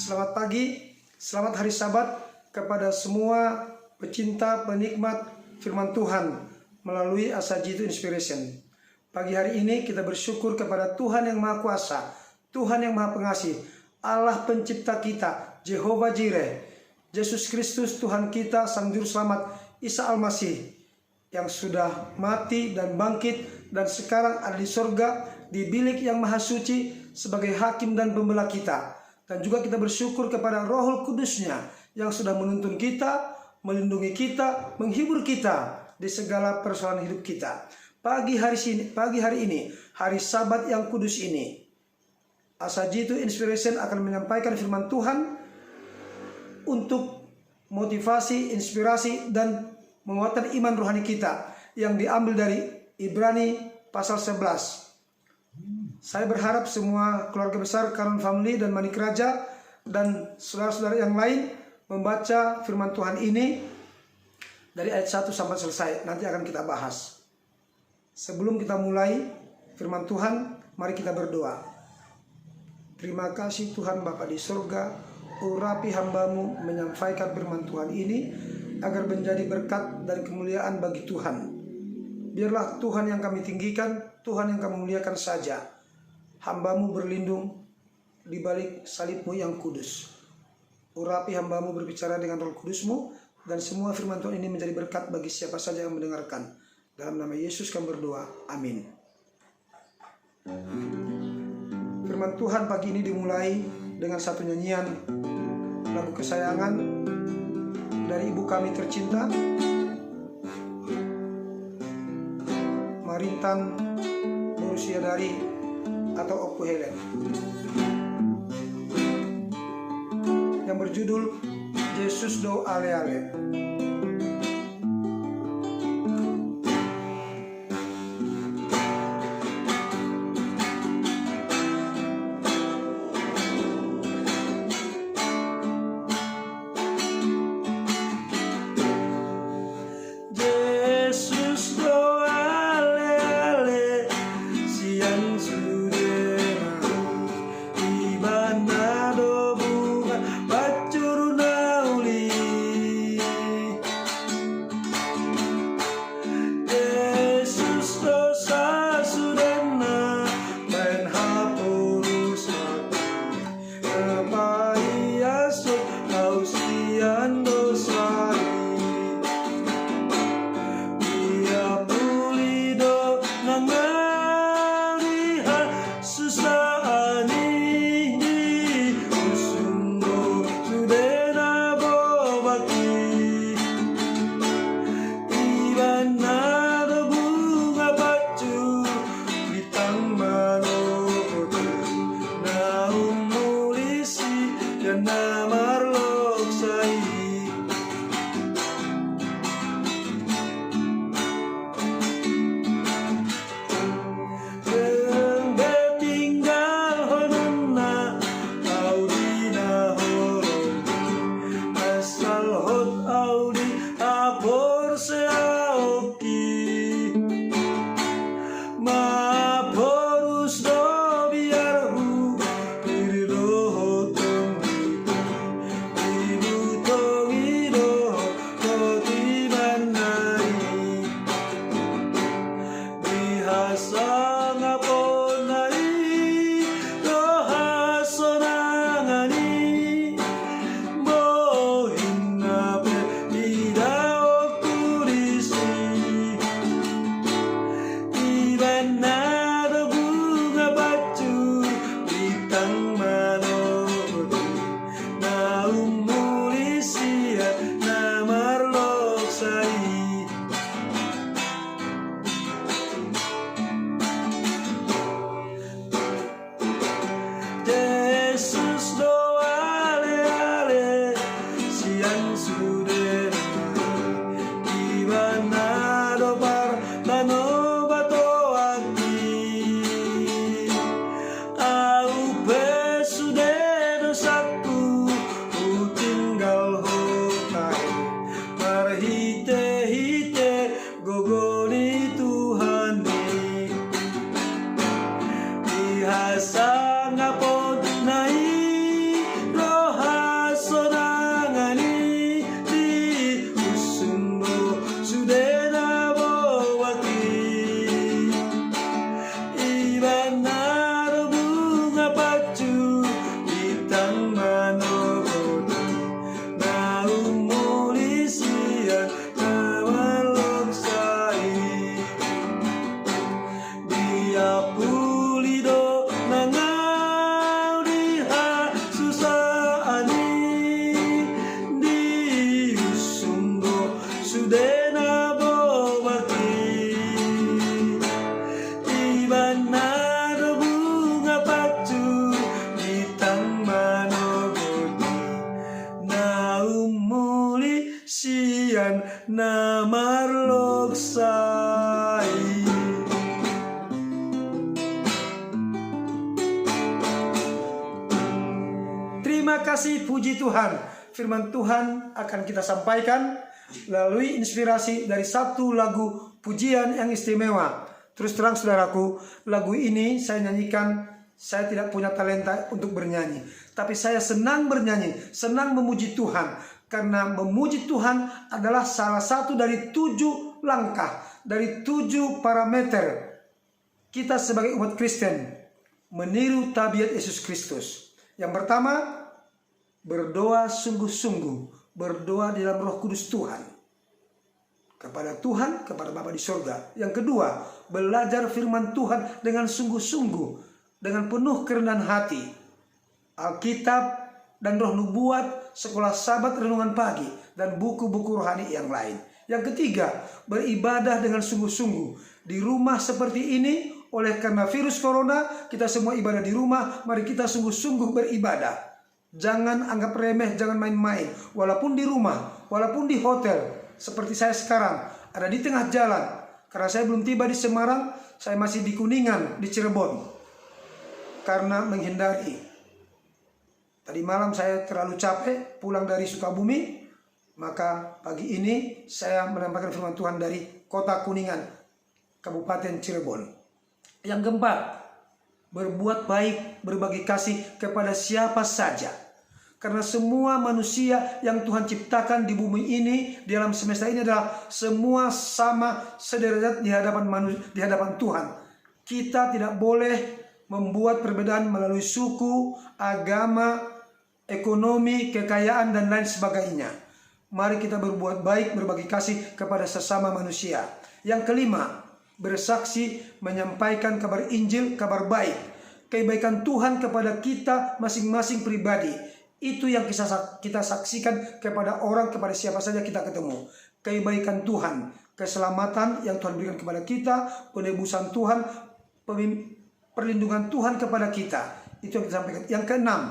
Selamat pagi, selamat hari Sabat kepada semua pecinta, penikmat firman Tuhan melalui Asajitu Inspiration. Pagi hari ini kita bersyukur kepada Tuhan yang Maha Kuasa, Tuhan yang Maha Pengasih, Allah pencipta kita, Jehovah Jireh, Yesus Kristus Tuhan kita, Sang Juru Selamat, Isa Al-Masih, yang sudah mati dan bangkit dan sekarang ada di sorga, di bilik yang maha suci sebagai hakim dan pembela kita. Dan juga kita bersyukur kepada Rohul Kudusnya yang sudah menuntun kita, melindungi kita, menghibur kita di segala persoalan hidup kita. Pagi hari ini, hari Sabat yang kudus ini, Asajitu Inspiration akan menyampaikan firman Tuhan untuk motivasi, inspirasi, dan menguatkan iman rohani kita yang diambil dari Ibrani pasal 11. Saya berharap semua keluarga besar Karon Family dan Manik Raja dan saudara-saudara yang lain membaca firman Tuhan ini dari ayat 1 sampai selesai. Nanti akan kita bahas. Sebelum kita mulai firman Tuhan, mari kita berdoa. Terima kasih Tuhan Bapa di surga, urapi hamba-Mu menyampaikan firman Tuhan ini agar menjadi berkat dan kemuliaan bagi Tuhan. Biarlah Tuhan yang kami tinggikan, Tuhan yang kami muliakan saja. Hamba-Mu berlindung di balik salib-Mu yang kudus. Urapi hamba-Mu berbicara dengan Roh Kudus-Mu, dan semua firman Tuhan ini menjadi berkat bagi siapa saja yang mendengarkan. Dalam nama Yesus kami berdoa, amin. Firman Tuhan pagi ini dimulai dengan satu nyanyian lagu kesayangan dari ibu kami tercinta, Marintan Borussia Dari atau Opu Helen, yang berjudul Yesus Do Ale Ale. Tuhan namarlok sai. Terima kasih, puji Tuhan. Firman Tuhan akan kita sampaikan melalui inspirasi dari satu lagu pujian yang istimewa. Terus terang saudaraku, lagu ini saya nyanyikan, saya tidak punya talenta untuk bernyanyi. Tapi saya senang bernyanyi, senang memuji Tuhan. Karena memuji Tuhan adalah salah satu dari 7 langkah, dari 7 parameter kita sebagai umat Kristen meniru tabiat Yesus Kristus. Yang pertama, berdoa sungguh-sungguh, berdoa di dalam Roh Kudus Tuhan, kepada Tuhan, kepada Bapa di sorga. Yang kedua, belajar firman Tuhan dengan sungguh-sungguh, dengan penuh kerendahan hati. Alkitab dan Roh Nubuat, sekolah sahabat renungan pagi, dan buku-buku rohani yang lain. Yang ketiga, beribadah dengan sungguh-sungguh. Di rumah seperti ini, oleh karena virus corona, kita semua ibadah di rumah. Mari kita sungguh-sungguh beribadah. Jangan anggap remeh, jangan main-main. Walaupun di rumah, walaupun di hotel, seperti saya sekarang, ada di tengah jalan. Karena saya belum tiba di Semarang, saya masih di Kuningan, di Cirebon. Karena menghindari. Tadi malam saya terlalu capek, pulang dari Sukabumi. Maka pagi ini saya menyampaikan firman Tuhan dari kota Kuningan, Kabupaten Cirebon. Yang keempat, berbuat baik, berbagi kasih kepada siapa saja. Karena semua manusia yang Tuhan ciptakan di bumi ini, di alam semesta ini adalah semua sama sederajat di hadapan Tuhan. Kita tidak boleh membuat perbedaan melalui suku, agama, ekonomi, kekayaan, dan lain sebagainya. Mari kita berbuat baik, berbagi kasih kepada sesama manusia. Yang kelima, bersaksi, menyampaikan kabar Injil, kabar baik, kebaikan Tuhan kepada kita masing-masing pribadi. Itu yang kita saksikan kepada orang, kepada siapa saja kita ketemu. Kebaikan Tuhan, keselamatan yang Tuhan berikan kepada kita, penebusan Tuhan, perlindungan Tuhan kepada kita. Itu yang kita sampaikan. Yang keenam,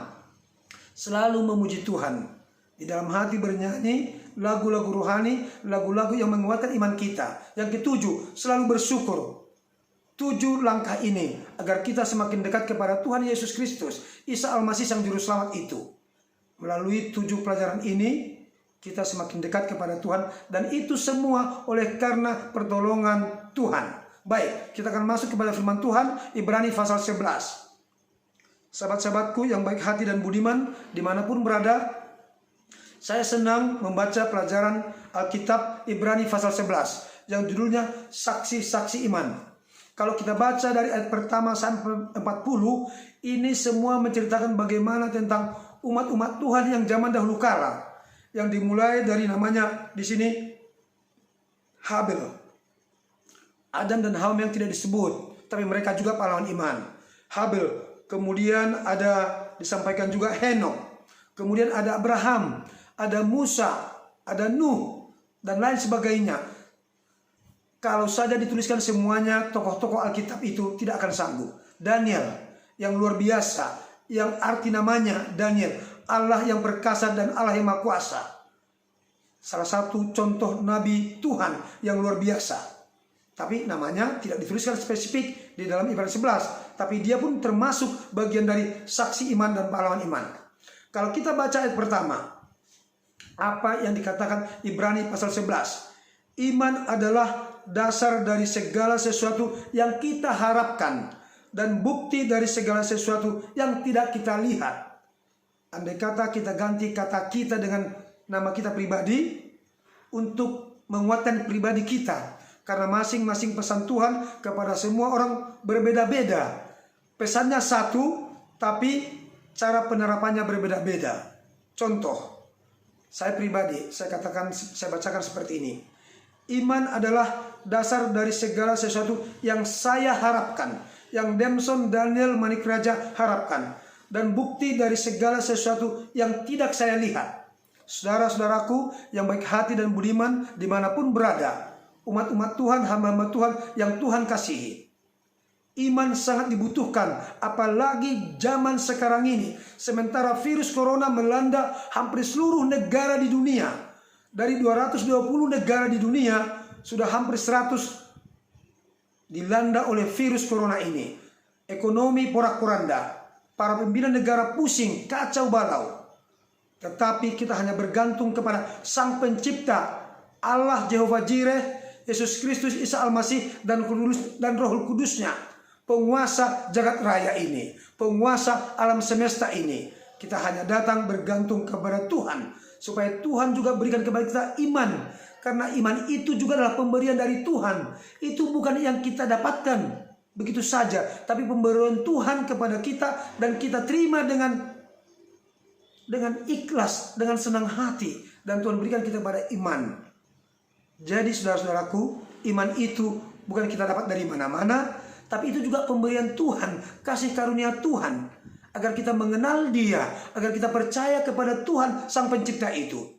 selalu memuji Tuhan. Di dalam hati bernyanyi lagu-lagu rohani, lagu-lagu yang menguatkan iman kita. Yang ketujuh, selalu bersyukur. 7 langkah ini agar kita semakin dekat kepada Tuhan Yesus Kristus, Isa Al-Masih Sang Juru Selamat itu. Melalui 7 pelajaran ini, kita semakin dekat kepada Tuhan. Dan itu semua oleh karena pertolongan Tuhan. Baik, kita akan masuk kepada firman Tuhan, Ibrani pasal 11. Sahabat-sahabatku yang baik hati dan budiman, dimanapun berada, saya senang membaca pelajaran Alkitab Ibrani pasal 11 yang judulnya Saksi-saksi Iman. Kalau kita baca dari ayat pertama sampai 40, ini semua menceritakan bagaimana tentang umat-umat Tuhan yang zaman dahulu kala, yang dimulai dari namanya di sini Habel, Adam dan Hawa yang tidak disebut, tapi mereka juga pahlawan iman. Habel, kemudian ada disampaikan juga Henok, kemudian ada Abraham, ada Musa, ada Nuh, dan lain sebagainya. Kalau saja dituliskan semuanya, tokoh-tokoh Alkitab itu tidak akan sanggup. Daniel, yang luar biasa, yang arti namanya Daniel, Allah yang perkasa dan Allah yang maha kuasa. Salah satu contoh Nabi Tuhan yang luar biasa. Tapi namanya tidak dituliskan spesifik di dalam Ibrani 11. Tapi dia pun termasuk bagian dari saksi iman dan pahlawan iman. Kalau kita baca ayat pertama, apa yang dikatakan Ibrani pasal 11? Iman adalah dasar dari segala sesuatu yang kita harapkan dan bukti dari segala sesuatu yang tidak kita lihat. Andai kata kita ganti kata kita dengan nama kita pribadi untuk menguatkan pribadi kita. Karena masing-masing pesan Tuhan kepada semua orang berbeda-beda. Pesannya satu, tapi cara penerapannya berbeda-beda. Contoh, saya pribadi, saya bacakan seperti ini. Iman adalah dasar dari segala sesuatu yang saya harapkan, yang Demson Daniel Manikraja harapkan, dan bukti dari segala sesuatu yang tidak saya lihat. Saudara-saudaraku yang baik hati dan budiman dimanapun berada, umat-umat Tuhan, hamba-hamba Tuhan yang Tuhan kasihi, iman sangat dibutuhkan, apalagi zaman sekarang ini. Sementara virus corona melanda hampir seluruh negara di dunia, Dari 220 negara di dunia, sudah hampir 100 dilanda oleh virus corona ini. Ekonomi porak-poranda, para pimpinan negara pusing, kacau balau. Tetapi kita hanya bergantung kepada Sang Pencipta, Allah Jehovah Jireh, Yesus Kristus, Isa Al-Masih, dan Roh Kudusnya, penguasa jagat raya ini, penguasa alam semesta ini. Kita hanya datang bergantung kepada Tuhan, supaya Tuhan juga berikan kepada kita iman. Karena iman itu juga adalah pemberian dari Tuhan. Itu bukan yang kita dapatkan begitu saja, tapi pemberian Tuhan kepada kita, dan kita terima dengan ikhlas, dengan senang hati, dan Tuhan berikan kita pada iman. Jadi saudara-saudaraku, iman itu bukan kita dapat dari mana-mana, tapi itu juga pemberian Tuhan, kasih karunia Tuhan, agar kita mengenal Dia, agar kita percaya kepada Tuhan Sang Pencipta itu.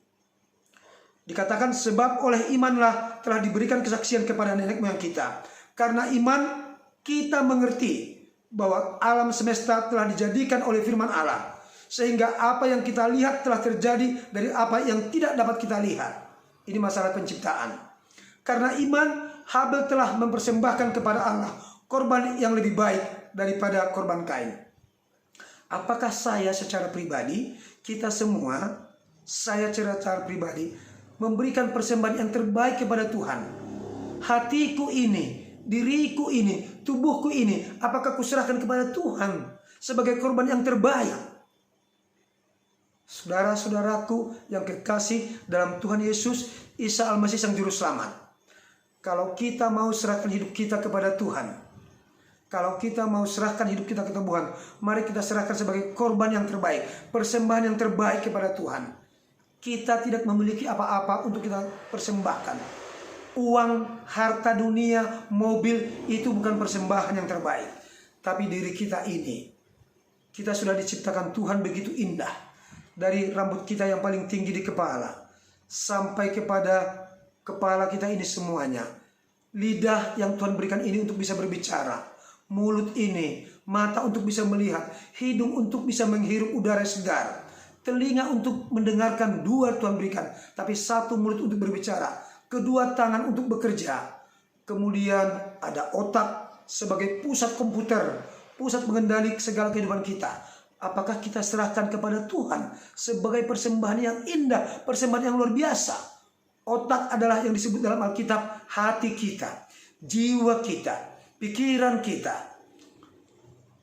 Dikatakan sebab oleh imanlah telah diberikan kesaksian kepada nenek moyang kita. Karena iman kita mengerti bahwa alam semesta telah dijadikan oleh firman Allah, sehingga apa yang kita lihat telah terjadi dari apa yang tidak dapat kita lihat. Ini masalah penciptaan. Karena iman, Habel telah mempersembahkan kepada Allah korban yang lebih baik daripada korban Kain. Apakah saya secara pribadi, kita semua, saya secara pribadi memberikan persembahan yang terbaik kepada Tuhan? Hatiku ini, diriku ini, tubuhku ini, apakah kuserahkan kepada Tuhan sebagai korban yang terbaik? Saudara-saudaraku yang kekasih dalam Tuhan Yesus, Isa Al-Masih Sang Juru Selamat, kalau kita mau serahkan hidup kita kepada Tuhan, kalau kita mau serahkan hidup kita kepada Tuhan, mari kita serahkan sebagai korban yang terbaik, persembahan yang terbaik kepada Tuhan. Kita tidak memiliki apa-apa untuk kita persembahkan. Uang, harta dunia, mobil, itu bukan persembahan yang terbaik. Tapi diri kita ini, kita sudah diciptakan Tuhan begitu indah. Dari rambut kita yang paling tinggi di kepala, sampai kepada kepala kita ini semuanya. Lidah yang Tuhan berikan ini untuk bisa berbicara. Mulut ini, mata untuk bisa melihat. Hidung untuk bisa menghirup udara segar. Telinga untuk mendengarkan, dua Tuhan berikan. Tapi satu mulut untuk berbicara. Kedua tangan untuk bekerja. Kemudian ada otak sebagai pusat komputer, pusat mengendali segala kehidupan kita. Apakah kita serahkan kepada Tuhan sebagai persembahan yang indah, persembahan yang luar biasa? Otak adalah yang disebut dalam Alkitab hati kita, jiwa kita, pikiran kita.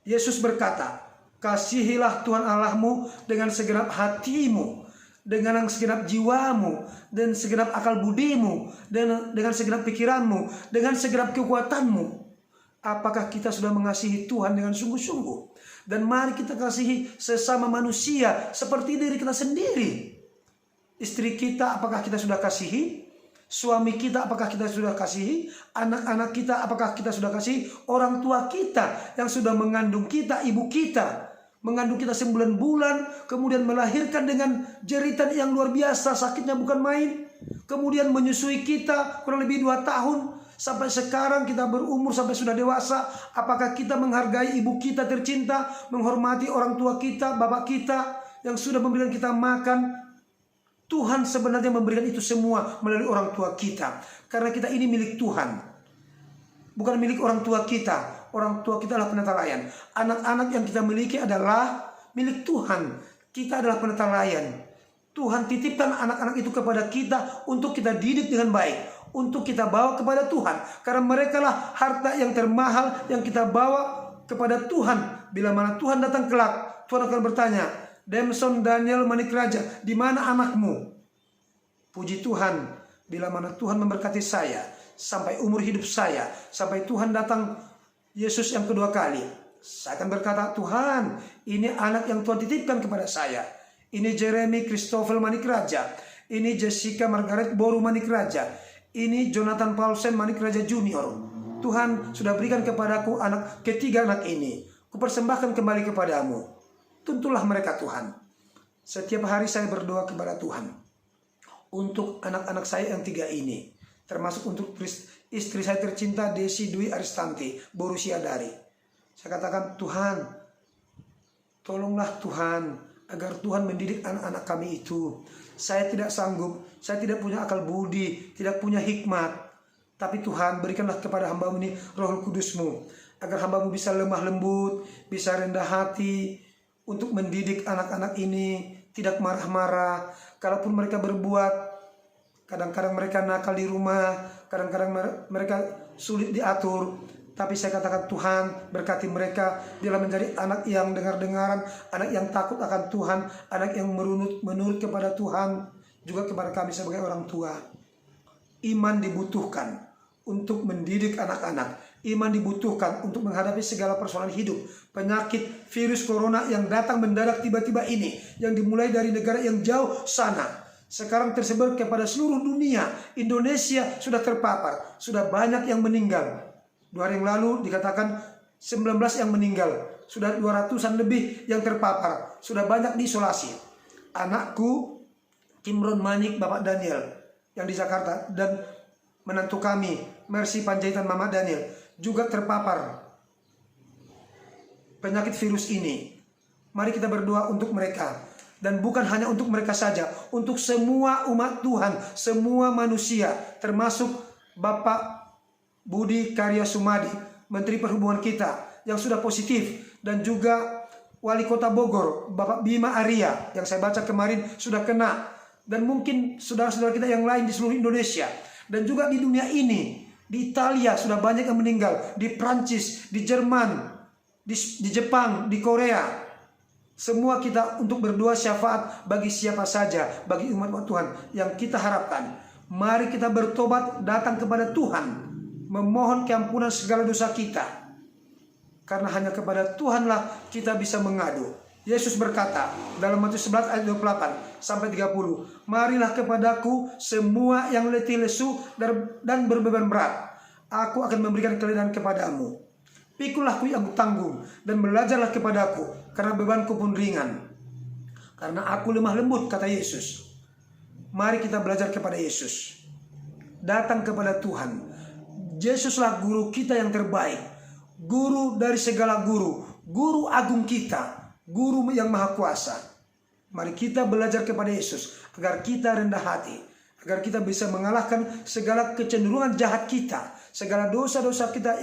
Yesus berkata, kasihilah Tuhan Allahmu dengan segenap hatimu, dengan segenap jiwamu, dan segenap akal budimu, dan dengan segenap pikiranmu, dengan segenap kekuatanmu. Apakah kita sudah mengasihi Tuhan dengan sungguh-sungguh? Dan mari kita kasihi sesama manusia seperti diri kita sendiri. Istri kita apakah kita sudah kasihi? Suami kita apakah kita sudah kasihi? Anak-anak kita apakah kita sudah kasihi? Orang tua kita yang sudah mengandung kita, ibu kita mengandung kita 9 bulan, kemudian melahirkan dengan jeritan yang luar biasa, sakitnya bukan main, kemudian menyusui kita kurang lebih 2 tahun, sampai sekarang kita berumur sampai sudah dewasa. Apakah kita menghargai ibu kita tercinta, menghormati orang tua kita, bapak kita yang sudah memberikan kita makan? Tuhan sebenarnya memberikan itu semua melalui orang tua kita, karena kita ini milik Tuhan, bukan milik orang tua kita. Orang tua kita adalah penata-layan. Anak-anak yang kita miliki adalah milik Tuhan. Kita adalah penata-layan. Tuhan titipkan anak-anak itu kepada kita untuk kita didik dengan baik, untuk kita bawa kepada Tuhan. Karena mereka lah harta yang termahal yang kita bawa kepada Tuhan. Bila mana Tuhan datang kelak, Tuhan akan bertanya, Demson Daniel Manik Raja, di mana anakmu? Puji Tuhan, bila mana Tuhan memberkati saya sampai umur hidup saya, sampai Tuhan datang Yesus yang kedua kali, saya akan berkata, Tuhan, ini anak yang Tuhan titipkan kepada saya. Ini Jeremy Christopher Manik Raja. Ini Jessica Margaret Boru Manik Raja. Ini Jonathan Paulsen Manik Raja Junior. Tuhan sudah berikan kepadaku ketiga anak ini. Kupersembahkan kembali kepadamu. Tuntulah mereka Tuhan. Setiap hari saya berdoa kepada Tuhan untuk anak-anak saya yang 3 ini, termasuk untuk istri saya tercinta Desi Dwi Aristanti Borusia Dari. Saya katakan, Tuhan, tolonglah Tuhan agar Tuhan mendidik anak-anak kami itu. Saya tidak sanggup, saya tidak punya akal budi, tidak punya hikmat. Tapi Tuhan, berikanlah kepada hamba-Mu ini Roh Kudus-Mu, agar hamba-Mu bisa lemah lembut, bisa rendah hati untuk mendidik anak-anak ini, tidak marah-marah. Kalaupun mereka berbuat, kadang-kadang mereka nakal di rumah, kadang-kadang mereka sulit diatur. Tapi saya katakan, Tuhan berkati mereka, biarlah menjadi anak yang dengar-dengaran, anak yang takut akan Tuhan, anak yang menurut kepada Tuhan, juga kepada kami sebagai orang tua. Iman dibutuhkan untuk mendidik anak-anak. Iman dibutuhkan untuk menghadapi segala persoalan hidup. Penyakit virus corona yang datang mendadak tiba-tiba ini, yang dimulai dari negara yang jauh sana, sekarang tersebar kepada seluruh dunia. Indonesia sudah terpapar, sudah banyak yang meninggal. 2 hari yang lalu dikatakan 19 yang meninggal, sudah 200-an lebih yang terpapar, sudah banyak diisolasi. Anakku Kimron Manik, Bapak Daniel yang di Jakarta, dan menantu kami Mercy Panjaitan, Mama Daniel, juga terpapar penyakit virus ini. Mari kita berdoa untuk mereka. Dan bukan hanya untuk mereka saja, untuk semua umat Tuhan, semua manusia, termasuk Bapak Budi Karya Sumadi, Menteri Perhubungan kita, yang sudah positif, dan juga Wali Kota Bogor, Bapak Bima Arya, yang saya baca kemarin sudah kena, dan mungkin saudara-saudara kita yang lain di seluruh Indonesia, dan juga di dunia ini. Di Italia sudah banyak yang meninggal, di Prancis, di Jerman, di Jepang, di Korea. Semua kita untuk berdoa syafaat bagi siapa saja, bagi umat Tuhan yang kita harapkan. Mari kita bertobat, datang kepada Tuhan, memohon keampunan segala dosa kita. Karena hanya kepada Tuhanlah kita bisa mengadu. Yesus berkata dalam Matius 11 ayat 28 sampai 30, marilah kepadaku semua yang letih lesu dan berbeban berat, aku akan memberikan kelelahan kepadamu. Pikulah ku yang tanggung dan belajarlah kepadaku, karena bebanku pun ringan. Karena aku lemah lembut, kata Yesus. Mari kita belajar kepada Yesus. Datang kepada Tuhan. Yesuslah guru kita yang terbaik. Guru dari segala guru. Guru agung kita. Guru yang maha kuasa. Mari kita belajar kepada Yesus, agar kita rendah hati, agar kita bisa mengalahkan segala kecenderungan jahat kita, segala dosa-dosa kita,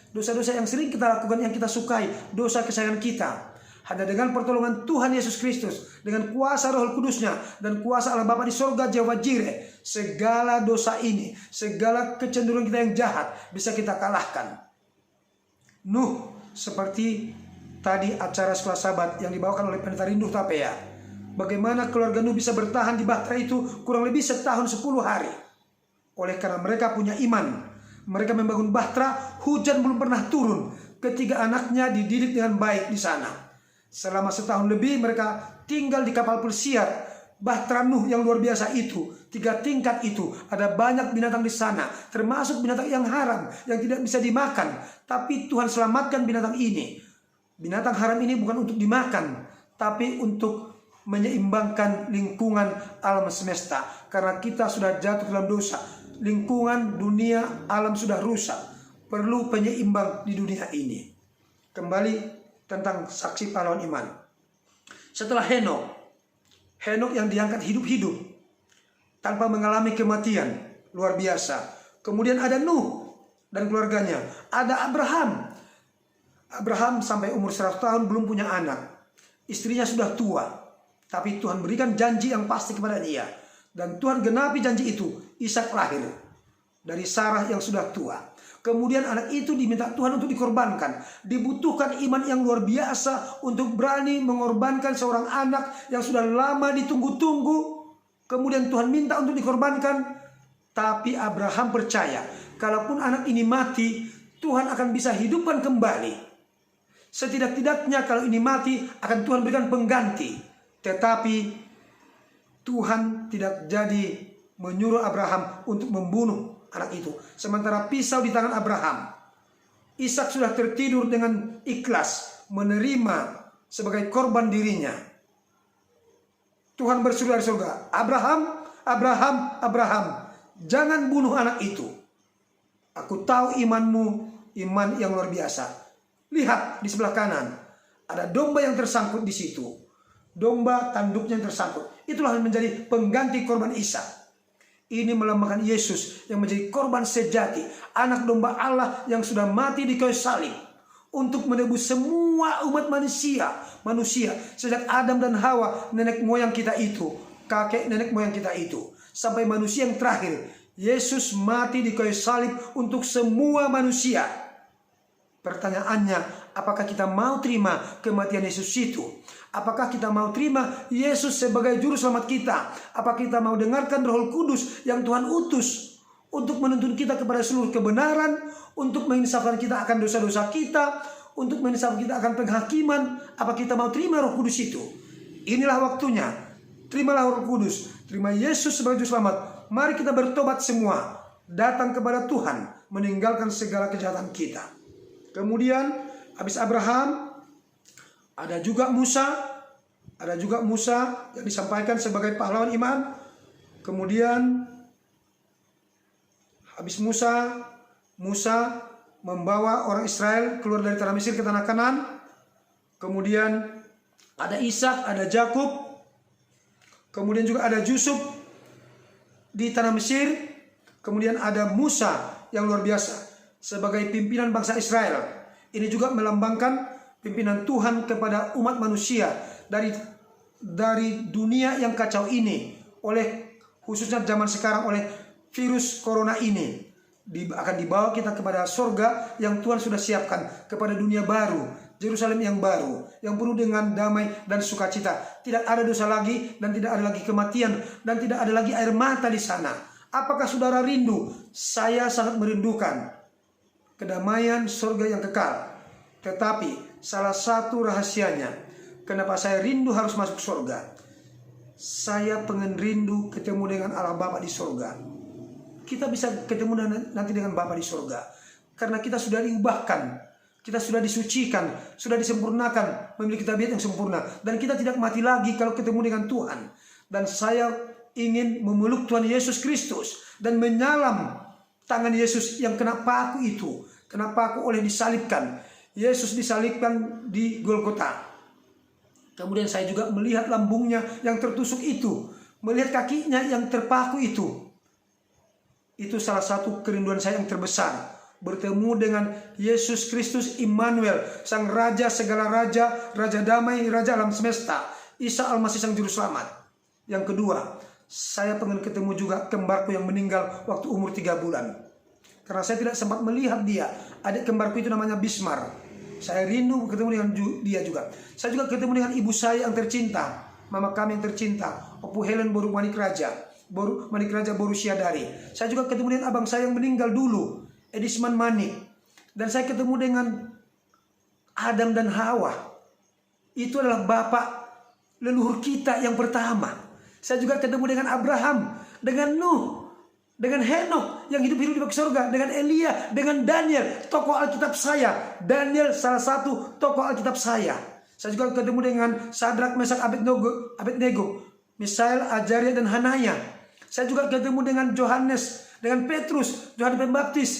dosa-dosa yang sering kita lakukan, yang kita sukai, dosa kesayangan kita. Hanya dengan pertolongan Tuhan Yesus Kristus, dengan kuasa Roh Kudusnya dan kuasa Allah Bapa di sorga Jehovah Jireh, segala dosa ini, segala kecenderungan kita yang jahat bisa kita kalahkan. Nuh, seperti tadi acara sekolah Sabat yang dibawakan oleh Pendeta Rindu Tapea, bagaimana keluarga Nuh bisa bertahan di bahtera itu kurang lebih setahun 10 hari. Oleh karena mereka punya iman. Mereka membangun bahtera, hujan belum pernah turun. Ketiga anaknya dididik dengan baik di sana. Selama setahun lebih mereka tinggal di kapal pesiar bahtera Nuh yang luar biasa itu. 3 tingkat itu. Ada banyak binatang di sana, termasuk binatang yang haram, yang tidak bisa dimakan. Tapi Tuhan selamatkan binatang ini. Binatang haram ini bukan untuk dimakan, tapi untuk menyeimbangkan lingkungan alam semesta. Karena kita sudah jatuh dalam dosa. Lingkungan dunia alam sudah rusak. Perlu penyeimbang di dunia ini. Kembali tentang saksi pahlawan iman. Setelah Henok yang diangkat hidup-hidup tanpa mengalami kematian, luar biasa. Kemudian ada Nuh dan keluarganya. Ada Abraham sampai umur 100 tahun belum punya anak. Istrinya sudah tua, tapi Tuhan berikan janji yang pasti kepada dia. Dan Tuhan genapi janji itu. Ishak lahir dari Sarah yang sudah tua. Kemudian anak itu diminta Tuhan untuk dikorbankan. Dibutuhkan iman yang luar biasa untuk berani mengorbankan seorang anak yang sudah lama ditunggu-tunggu. Kemudian Tuhan minta untuk dikorbankan. Tapi Abraham percaya, kalaupun anak ini mati, Tuhan akan bisa hidupkan kembali. Setidak-tidaknya kalau ini mati, akan Tuhan berikan pengganti. Tetapi Tuhan tidak jadi menyuruh Abraham untuk membunuh anak itu. Sementara pisau di tangan Abraham, Ishak sudah tertidur dengan ikhlas menerima sebagai korban dirinya. Tuhan berseru dari surga, Abraham, jangan bunuh anak itu. Aku tahu imanmu, iman yang luar biasa. Lihat di sebelah kanan, ada domba yang tersangkut di situ. domba tanduknya yang tersangkut. Itulah yang menjadi pengganti korban Ishak. Ini melambangkan Yesus yang menjadi korban sejati, anak domba Allah yang sudah mati di kayu salib untuk menebus semua umat manusia sejak Adam dan Hawa, nenek moyang kita itu, kakek nenek moyang kita itu, sampai manusia yang terakhir. Yesus mati di kayu salib untuk semua manusia. Pertanyaannya, apakah kita mau terima kematian Yesus itu? Apakah kita mau terima Yesus sebagai juru selamat kita? Apakah kita mau dengarkan Roh Kudus yang Tuhan utus untuk menuntun kita kepada seluruh kebenaran, untuk menginsafkan kita akan dosa-dosa kita, untuk menginsafkan kita akan penghakiman? Apa kita mau terima Roh Kudus itu? Inilah waktunya. Terimalah Roh Kudus, terima Yesus sebagai juru selamat. Mari kita bertobat semua, datang kepada Tuhan, meninggalkan segala kejahatan kita. Kemudian habis Abraham ada juga Musa yang disampaikan sebagai pahlawan iman. Kemudian habis Musa membawa orang Israel keluar dari tanah Mesir ke tanah Kanaan. Kemudian ada Ishak, ada Yakub. Kemudian juga ada Yusuf di tanah Mesir. Kemudian ada Musa yang luar biasa sebagai pimpinan bangsa Israel. Ini juga melambangkan pimpinan Tuhan kepada umat manusia dari dunia yang kacau ini, oleh khususnya zaman sekarang oleh virus corona ini. Akan dibawa kita kepada surga yang Tuhan sudah siapkan, kepada dunia baru, Yerusalem yang baru, yang penuh dengan damai dan sukacita. Tidak ada dosa lagi, dan tidak ada lagi kematian, dan tidak ada lagi air mata di sana. Apakah saudara rindu? Saya sangat merindukan kedamaian surga yang kekal. Tetapi salah satu rahasianya kenapa saya rindu harus masuk surga, saya pengen rindu ketemu dengan Allah Bapa di surga. Kita bisa ketemu nanti dengan Bapa di surga karena kita sudah diubahkan, kita sudah disucikan, sudah disempurnakan, memiliki tabiat yang sempurna, dan kita tidak mati lagi kalau ketemu dengan Tuhan. Dan saya ingin memeluk Tuhan Yesus Kristus dan menyalam tangan Yesus yang kena paku itu, kena paku oleh disalibkan. Yesus disalibkan di Golgota. Kemudian saya juga melihat lambungnya yang tertusuk itu, melihat kakinya yang terpaku itu. Itu salah satu kerinduan saya yang terbesar, bertemu dengan Yesus Kristus Immanuel, Sang Raja segala raja, Raja damai, Raja alam semesta, Isa Al-Masih Sang Juru Selamat. Yang kedua, saya pengen ketemu juga kembarku yang meninggal waktu umur 3 bulan. Karena saya tidak sempat melihat dia. Adik kembarku itu namanya Bismar. Saya rindu ketemu dengan dia juga. Saya juga ketemu dengan ibu saya yang tercinta, mama kami yang tercinta, Opu Helen Boru Manik Raja Boru Syadari. Saya juga ketemu dengan abang saya yang meninggal dulu, Edisman Manik. Dan saya ketemu dengan Adam dan Hawa. Itu adalah bapak leluhur kita yang pertama. Saya juga ketemu dengan Abraham, dengan Nuh, dengan Henok yang hidup-hidup di surga, dengan Elia, dengan Daniel, tokoh Alkitab saya. Daniel salah satu tokoh Alkitab saya. Saya juga ketemu dengan Sadrak, Mesak, Abednego, Misael, Azaria, dan Hanaya. Saya juga ketemu dengan Yohanes, dengan Petrus, Yohanes Pembaptis,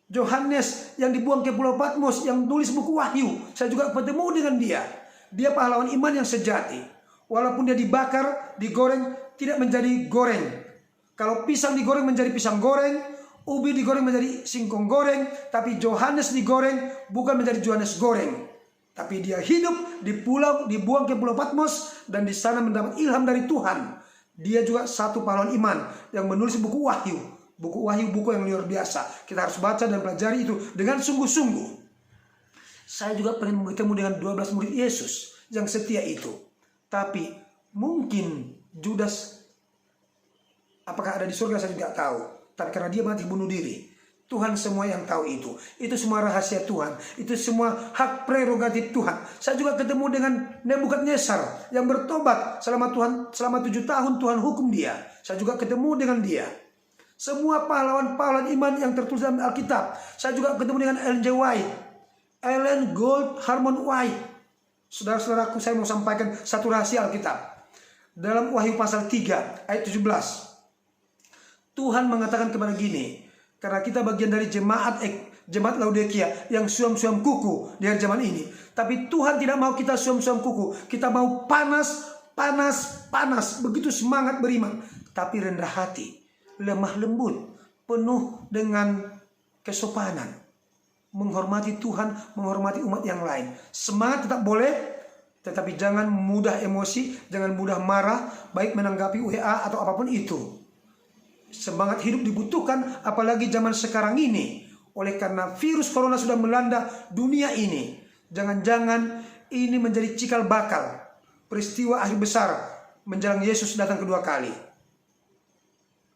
Yohanes yang dibuang ke Pulau Patmos, yang tulis buku Wahyu. Saya juga ketemu dengan dia. Dia pahlawan iman yang sejati. Walaupun dia dibakar, digoreng, tidak menjadi goreng. Kalau pisang digoreng menjadi pisang goreng, ubi digoreng menjadi singkong goreng, tapi Yohanes digoreng bukan menjadi Yohanes goreng. Tapi dia hidup di pulau, dibuang ke Pulau Patmos, dan di sana mendapat ilham dari Tuhan. Dia juga satu pahlawan iman yang menulis buku Wahyu. Buku Wahyu, buku yang luar biasa. Kita harus baca dan pelajari itu dengan sungguh-sungguh. Saya juga pengen bertemu dengan 12 murid Yesus yang setia itu. Tapi mungkin Judas, apakah ada di surga saya tidak tahu. Tapi karena dia mati bunuh diri, Tuhan semua yang tahu itu. Itu semua rahasia Tuhan. Itu semua hak prerogatif Tuhan. Saya juga ketemu dengan Nebukadnezar yang bertobat selama 7 tahun Tuhan hukum dia. Saya juga ketemu dengan dia. Semua pahlawan-pahlawan iman yang tertulis dalam Alkitab. Saya juga ketemu dengan Ellen G. White, Ellen Gold Harmon White. Saudara-saudaraku, saya mau sampaikan satu rahasia Alkitab. Dalam Wahyu pasal 3 ayat 17. Tuhan mengatakan kepada gini, karena kita bagian dari jemaat Laodikia yang suam-suam kuku di hari zaman ini. Tapi Tuhan tidak mau kita suam-suam kuku. Kita mau panas, panas, begitu semangat beriman, tapi rendah hati, lemah lembut, penuh dengan kesopanan, menghormati Tuhan, menghormati umat yang lain. Semangat tetap boleh, tetapi jangan mudah emosi, jangan mudah marah, baik menanggapi WA atau apapun itu. Semangat hidup dibutuhkan, apalagi zaman sekarang ini. Oleh karena virus corona sudah melanda dunia ini, jangan-jangan ini menjadi cikal bakal peristiwa akhir besar menjelang Yesus datang kedua kali.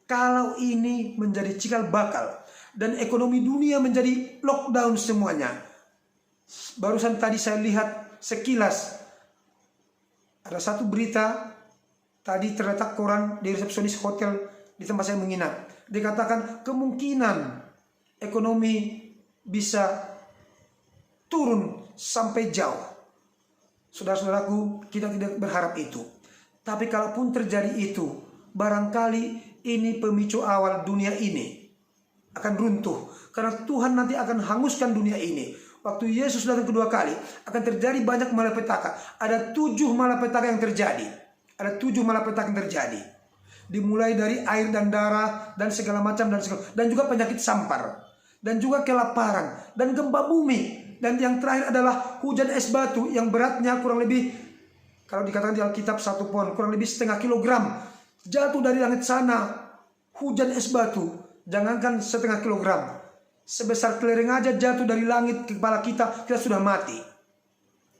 Kalau ini menjadi cikal bakal dan ekonomi dunia menjadi lockdown semuanya. Barusan tadi saya lihat sekilas, ada satu berita, tadi terletak koran di resepsionis hotel di tempat saya menginap. Dikatakan kemungkinan ekonomi bisa turun sampai jauh. Saudara-saudaraku, kita tidak berharap itu. Tapi kalaupun terjadi itu, barangkali ini pemicu awal dunia ini akan runtuh. Karena Tuhan nanti akan hanguskan dunia ini. Waktu Yesus datang kedua kali, akan terjadi banyak malapetaka. Ada 7 malapetaka yang terjadi. Ada 7 malapetaka yang terjadi. Dimulai dari air dan darah dan segala macam dan juga penyakit sampar. Dan juga kelaparan dan gempa bumi. Dan yang terakhir adalah hujan es batu yang beratnya kurang lebih, kalau dikatakan di Alkitab 1 pon, kurang lebih setengah kilogram. Jatuh dari langit sana, hujan es batu, jangankan setengah kilogram. Sebesar kelereng aja jatuh dari langit ke kepala kita, kita sudah mati.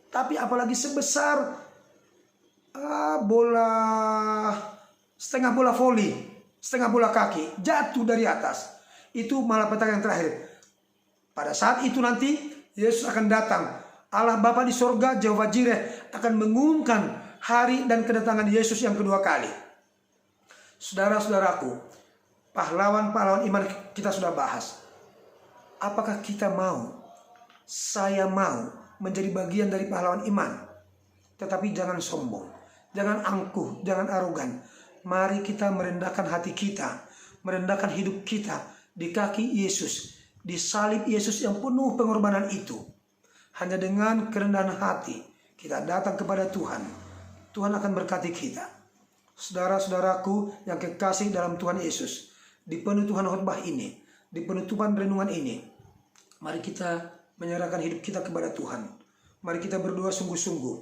Tapi apalagi sebesar setengah bola voli, setengah bola kaki, jatuh dari atas. Itu malapetaka yang terakhir. Pada saat itu nanti Yesus akan datang. Allah Bapa di sorga, Jehovah Jireh, akan mengumumkan hari dan kedatangan Yesus yang kedua kali. Saudara-saudaraku, pahlawan-pahlawan iman kita sudah bahas. Apakah kita mau? Saya mau menjadi bagian dari pahlawan iman. Tetapi jangan sombong, jangan angkuh, jangan arogan. Mari kita merendahkan hati kita, merendahkan hidup kita di kaki Yesus, di salib Yesus yang penuh pengorbanan itu. Hanya dengan kerendahan hati kita datang kepada Tuhan. Tuhan akan berkati kita. Saudara-saudaraku yang kekasih dalam Tuhan Yesus, di penutupan khotbah ini, di penutupan renungan ini, mari kita menyerahkan hidup kita kepada Tuhan. Mari kita berdoa sungguh-sungguh.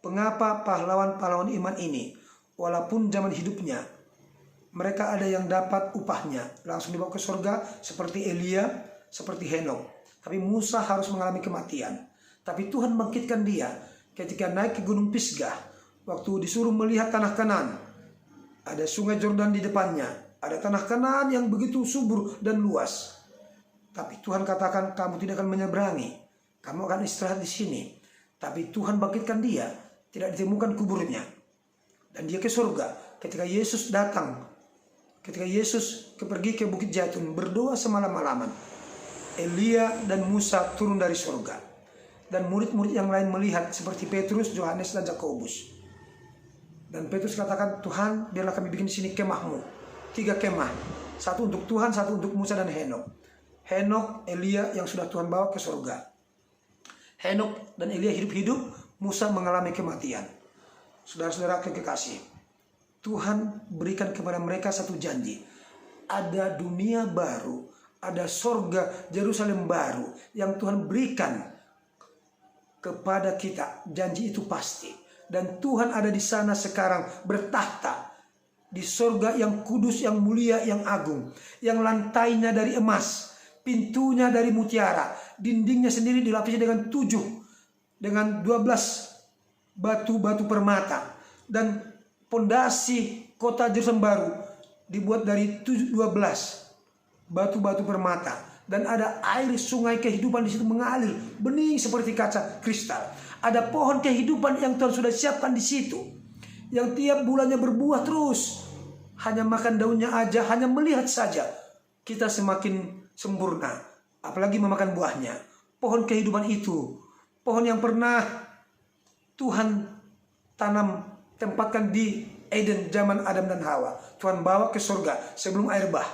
Mengapa pahlawan-pahlawan iman ini, walaupun zaman hidupnya mereka ada yang dapat upahnya langsung dibawa ke surga seperti Elia, seperti Henok. Tapi Musa harus mengalami kematian. Tapi Tuhan bangkitkan dia ketika naik ke Gunung Pisgah. Waktu disuruh melihat tanah Kanaan. Ada sungai Yordan di depannya. Ada tanah Kanaan yang begitu subur dan luas. Tapi Tuhan katakan, kamu tidak akan menyeberangi. Kamu akan istirahat di sini. Tapi Tuhan bangkitkan dia. Tidak ditemukan kuburnya. Dan dia ke surga. Ketika Yesus datang. Ketika Yesus pergi ke Bukit Zaitun. Berdoa semalam-malaman. Elia dan Musa turun dari surga. Dan murid-murid yang lain melihat seperti Petrus, Yohanes, dan Yakobus. Dan Petrus katakan, Tuhan biarlah kami bikin di sini kemahmu. 3 kemah. 1 untuk Tuhan, 1 untuk Musa dan Henok. Henok, Elia yang sudah Tuhan bawa ke surga. Henok dan Elia hidup-hidup, Musa mengalami kematian. Saudara-saudara kekasih, Tuhan berikan kepada mereka satu janji. Ada dunia baru, ada sorga Yerusalem baru yang Tuhan berikan kepada kita. Janji itu pasti. Dan Tuhan ada di sana sekarang bertahta. Di sorga yang kudus, yang mulia, yang agung. Yang lantainya dari emas. Pintunya dari mutiara. Dindingnya sendiri dilapisi dengan 12 batu-batu permata. Dan pondasi kota Yerusalem baru dibuat dari 12 batu-batu permata. Dan ada air sungai kehidupan di situ mengalir bening seperti kaca kristal. Ada pohon kehidupan yang Tuhan sudah siapkan di situ, yang tiap bulannya berbuah terus. Hanya makan daunnya aja, hanya melihat saja kita semakin sempurna, apalagi memakan buahnya. Pohon kehidupan itu, pohon yang pernah Tuhan tanam, tempatkan di Eden zaman Adam dan Hawa. Tuhan bawa ke surga sebelum air bah.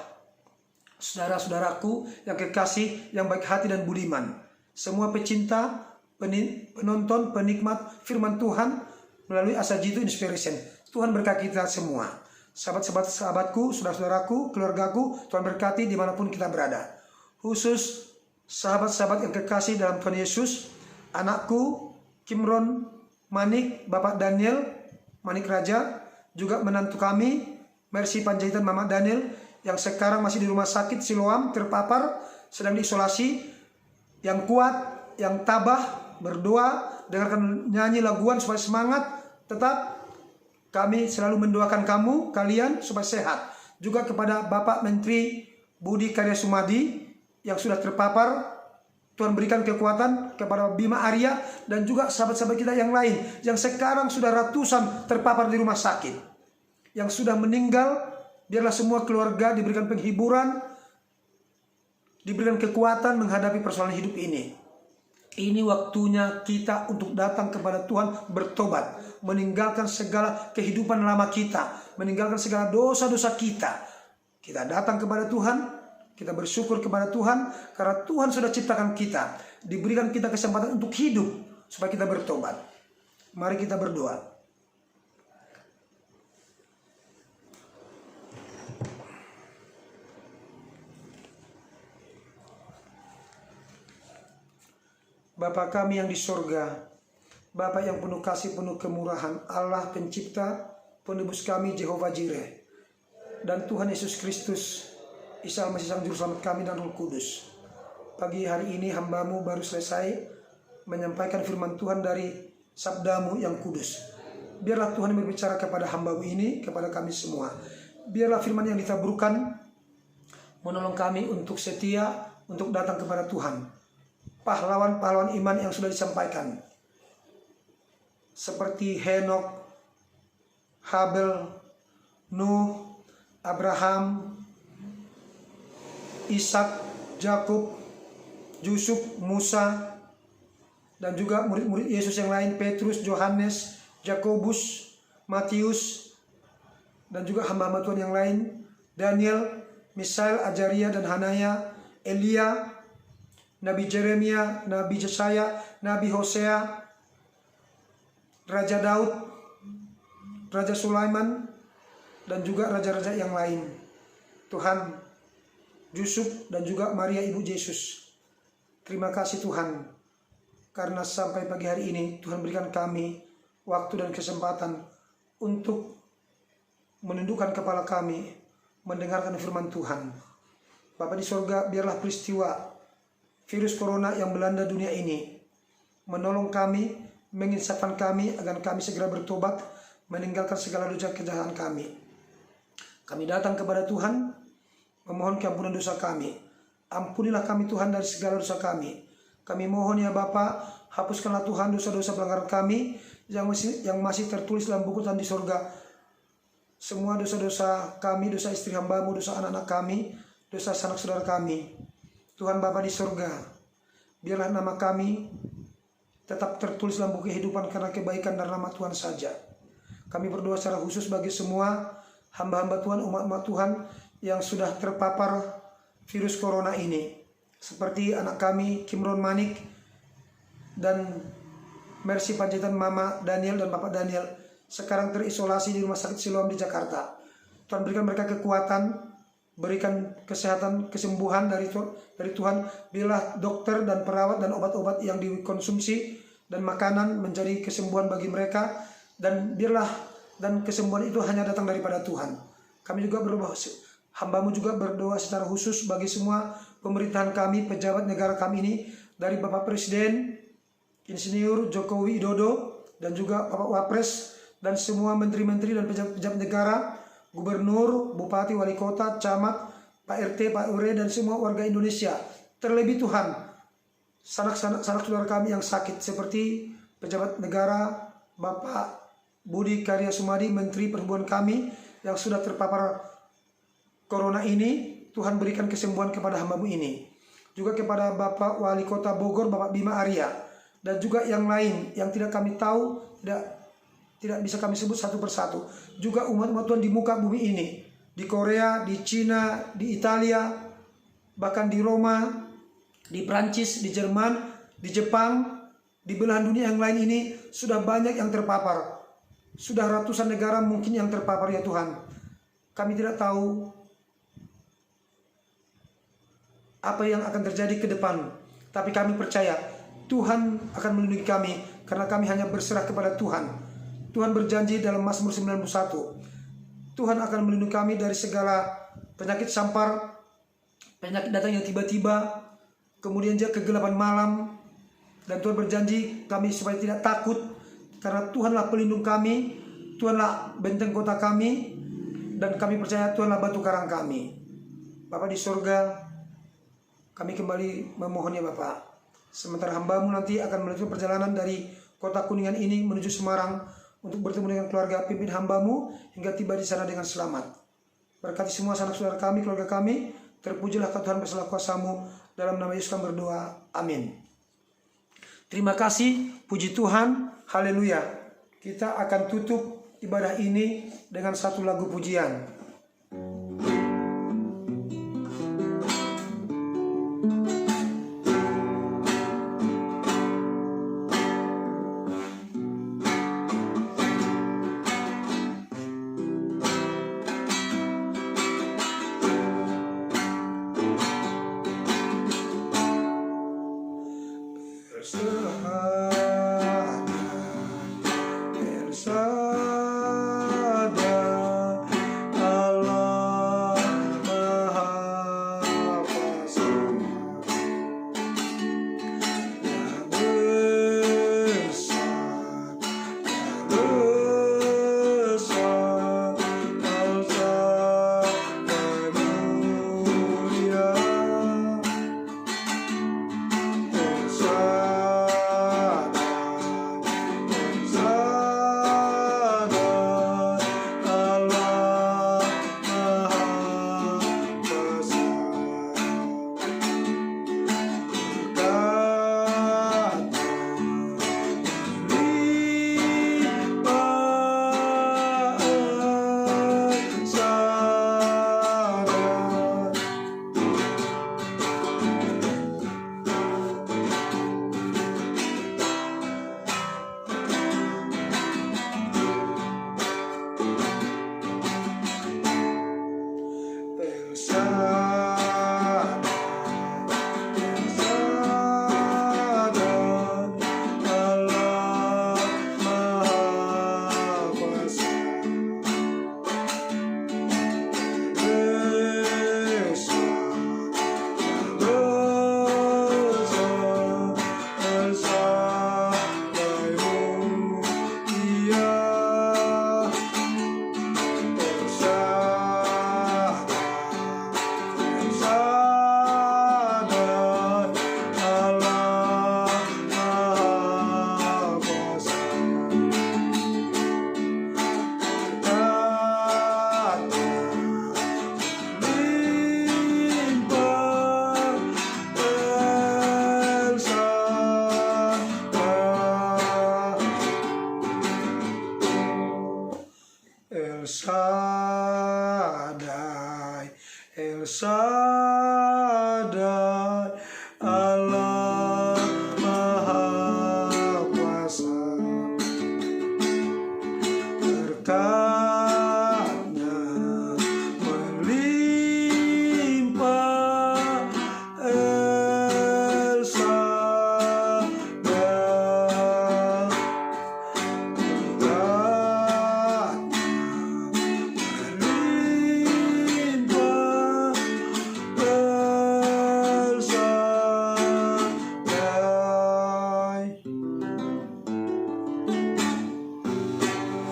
Saudara-saudaraku yang kekasih, yang baik hati dan budiman, semua pecinta, penonton, penikmat firman Tuhan, melalui Asajitu Inspiration. Tuhan berkati kita semua. Sahabatku, saudara-saudaraku, keluargaku, Tuhan berkati dimanapun kita berada. Khusus sahabat-sahabat yang kekasih dalam Tuhan Yesus, anakku Kimron Manik, Bapak Daniel Manik Raja, juga menantu kami Mercy Panjaitan Mama Daniel yang sekarang masih di rumah sakit Siloam, terpapar, sedang diisolasi. Yang kuat, yang tabah, berdoa, dengarkan nyanyi laguan supaya semangat. Tetap kami selalu mendoakan kalian supaya sehat. Juga kepada Bapak Menteri Budi Karya Sumadi yang sudah terpapar, Tuhan berikan kekuatan. Kepada Bima Arya dan juga sahabat-sahabat kita yang lain yang sekarang sudah ratusan terpapar di rumah sakit, yang sudah meninggal, biarlah semua keluarga diberikan penghiburan, diberikan kekuatan menghadapi persoalan hidup ini. Ini waktunya kita untuk datang kepada Tuhan, bertobat, meninggalkan segala kehidupan lama kita, meninggalkan segala dosa-dosa kita. Kita datang kepada Tuhan, kita bersyukur kepada Tuhan karena Tuhan sudah ciptakan kita, diberikan kita kesempatan untuk hidup supaya kita bertobat. Mari kita berdoa. Bapa kami yang di sorga, Bapa yang penuh kasih, penuh kemurahan, Allah pencipta, penebus kami, Jehovah Jireh, dan Tuhan Yesus Kristus, Isa Al-Masih Sang Juru Selamat kami dan Roh Kudus. Pagi hari ini hamba-Mu baru selesai menyampaikan firman Tuhan dari sabda-Mu yang kudus. Biarlah Tuhan berbicara kepada hamba-Mu ini, kepada kami semua. Biarlah firman yang ditaburkan menolong kami untuk setia, untuk datang kepada Tuhan. Pahlawan-pahlawan iman yang sudah disampaikan, seperti Henok, Habel, Nuh, Abraham, Ishak, Yakub, Yusuf, Musa, dan juga murid-murid Yesus yang lain, Petrus, Yohanes, Yakobus, Matius, dan juga hamba-hamba Tuhan yang lain, Daniel, Misael, Ajaria, dan Hanaya, Elia, Nabi Jeremia, Nabi Yesaya, Nabi Hosea, Raja Daud, Raja Sulaiman, dan juga raja-raja yang lain. Tuhan, Yusuf, dan juga Maria Ibu Yesus. Terima kasih Tuhan, karena sampai pagi hari ini Tuhan berikan kami waktu dan kesempatan untuk menundukkan kepala kami, mendengarkan firman Tuhan. Bapa di sorga, biarlah peristiwa virus corona yang melanda dunia ini menolong kami, menginsafkan kami agar kami segera bertobat, meninggalkan segala dosa kejahatan kami. Kami datang kepada Tuhan memohon keampunan dosa kami. Ampunilah kami Tuhan dari segala dosa kami. Kami mohon ya Bapa, hapuskanlah Tuhan dosa-dosa pelanggaran kami yang masih tertulis dalam buku Tuhan di sorga. Semua dosa-dosa kami, dosa istri hamba-Mu, dosa anak-anak kami, dosa sanak saudara kami. Tuhan Bapa di sorga, biarlah nama kami tetap tertulis dalam buku kehidupan karena kebaikan dan rahmat Tuhan saja. Kami berdoa secara khusus bagi semua hamba-hamba Tuhan, umat-umat Tuhan yang sudah terpapar virus corona ini. Seperti anak kami Kimron Manik dan Mercy Panjaitan Mama Daniel dan Bapak Daniel, sekarang terisolasi di Rumah Sakit Siloam di Jakarta. Tuhan berikan mereka kekuatan, berikan kesehatan, kesembuhan dari Tuhan. Biarlah dokter dan perawat dan obat-obat yang dikonsumsi dan makanan menjadi kesembuhan bagi mereka, dan biarlah dan kesembuhan itu hanya datang daripada Tuhan. Kami juga berdoa, hamba-Mu juga berdoa secara khusus bagi semua pemerintahan kami, pejabat negara kami ini, dari Bapak Presiden Insinyur Joko Widodo dan juga Bapak Wapres dan semua menteri-menteri dan pejabat-pejabat negara, gubernur, bupati, wali kota, camat, Pak RT, Pak RW, dan semua warga Indonesia. Terlebih Tuhan, sanak saudara kami yang sakit seperti pejabat negara, Bapak Budi Karya Sumadi, Menteri Perhubungan kami yang sudah terpapar corona ini. Tuhan berikan kesembuhan kepada hamba-Mu ini. Juga kepada Bapak Wali Kota Bogor, Bapak Bima Arya, dan juga yang lain yang tidak kami tahu, tidak bisa kami sebut satu persatu. Juga umat-umat Tuhan di muka bumi ini, di Korea, di Cina, di Italia, bahkan di Roma, di Prancis, di Jerman, di Jepang, di belahan dunia yang lain ini sudah banyak yang terpapar. Sudah ratusan negara mungkin yang terpapar ya Tuhan. Kami tidak tahu apa yang akan terjadi ke depan. Tapi kami percaya Tuhan akan melindungi kami karena kami hanya berserah kepada Tuhan. Tuhan berjanji dalam Mazmur 91. Tuhan akan melindungi kami dari segala penyakit sampar, penyakit datang yang tiba-tiba, kemudian juga kegelapan malam. Dan Tuhan berjanji kami supaya tidak takut karena Tuhanlah pelindung kami, Tuhanlah benteng kota kami, dan kami percaya Tuhanlah batu karang kami. Bapa di surga, kami kembali memohon ya Bapak. Sementara hamba-Mu nanti akan melanjutkan perjalanan dari kota Kuningan ini menuju Semarang untuk bertemu dengan keluarga pimpin hamba-Mu hingga tiba di sana dengan selamat. Berkati semua sanak saudara kami, keluarga kami. Terpujilah Kau Tuhan bersama kuasa-Mu. Dalam nama Yesus kami berdoa. Amin. Terima kasih, puji Tuhan, haleluya. Kita akan tutup ibadah ini dengan satu lagu pujian. El Shaddai, Allah Maha Kuasa. Berkat-Nya melimpah, El Shaddai.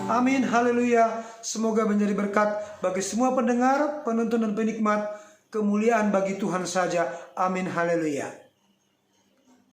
Amin, haleluya. Semoga menjadi berkat bagi semua pendengar, penonton dan penikmat. Kemuliaan bagi Tuhan saja. Amin, haleluya.